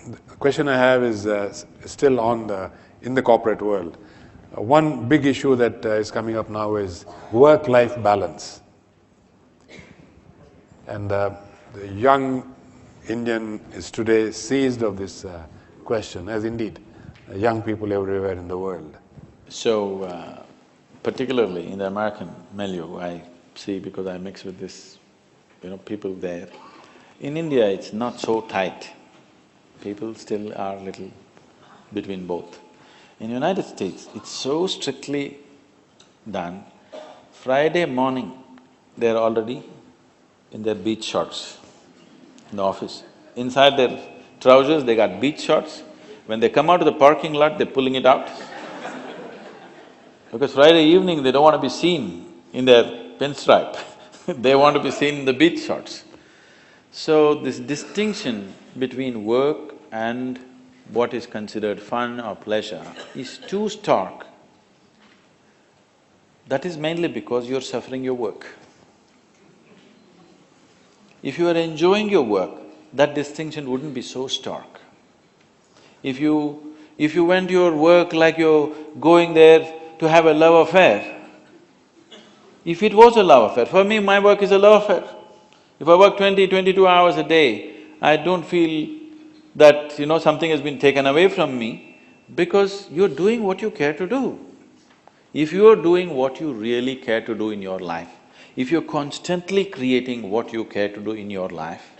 the question I have is still in the corporate world. One big issue that is coming up now is work-life balance. And the young Indian is today seized of this question, as indeed young people everywhere in the world. So, particularly in the American milieu, I see because I mix with this, people there. In India, it's not so tight. People still are little between both. In United States, it's so strictly done. Friday morning, they're already in their beach shorts in the office. Inside their trousers, they got beach shorts. When they come out of the parking lot, they're pulling it out. Because Friday evening, they don't want to be seen in their pinstripe they want to be seen in the beach shorts. So this distinction between work and what is considered fun or pleasure is too stark. That is mainly because you're suffering your work. If you are enjoying your work, that distinction wouldn't be so stark. If you went to your work like you're going there to have a love affair, if it was a love affair, for me my work is a love affair. If I work 22 hours a day, I don't feel that, something has been taken away from me because you're doing what you care to do. If you're doing what you really care to do in your life, if you're constantly creating what you care to do in your life,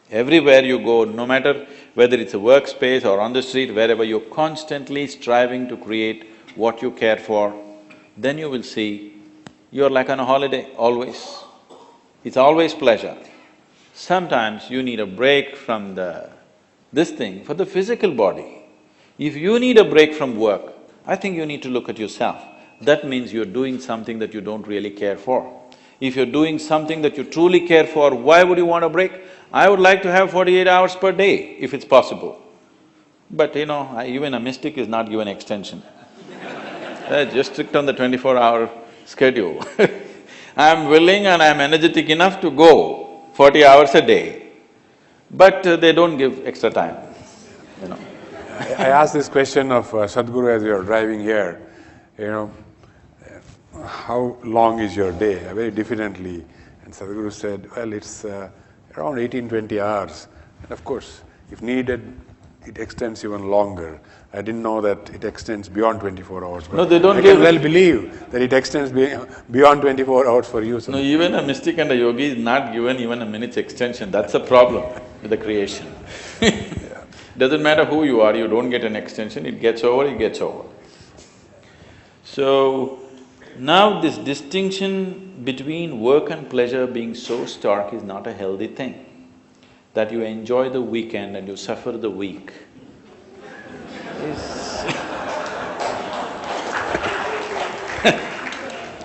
everywhere you go, no matter whether it's a workspace or on the street, wherever you're constantly striving to create what you care for, then you will see you're like on a holiday, always. It's always pleasure. Sometimes you need a break from this thing for the physical body. If you need a break from work, I think you need to look at yourself. That means you're doing something that you don't really care for. If you're doing something that you truly care for, why would you want a break? I would like to have 48 hours per day, if it's possible. But even a mystic is not given extension. They're just strict on the 24-hour schedule. I'm willing and I'm energetic enough to go 40 hours a day, but they don't give extra time, I asked this question of Sadhguru as we were driving here, how long is your day? Very diffidently. And Sadhguru said, well, it's around 18-20 hours. And of course, if needed, it extends even longer. I didn't know that it extends beyond 24 hours. But no, they don't I give… can well believe that it extends beyond 24 hours for you. No, even a mystic and a yogi is not given even a minute's extension, that's a problem with the creation. Doesn't matter who you are, you don't get an extension, it gets over, it gets over. So, now this distinction between work and pleasure being so stark is not a healthy thing. That you enjoy the weekend and you suffer the week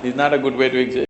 is not a good way to exist.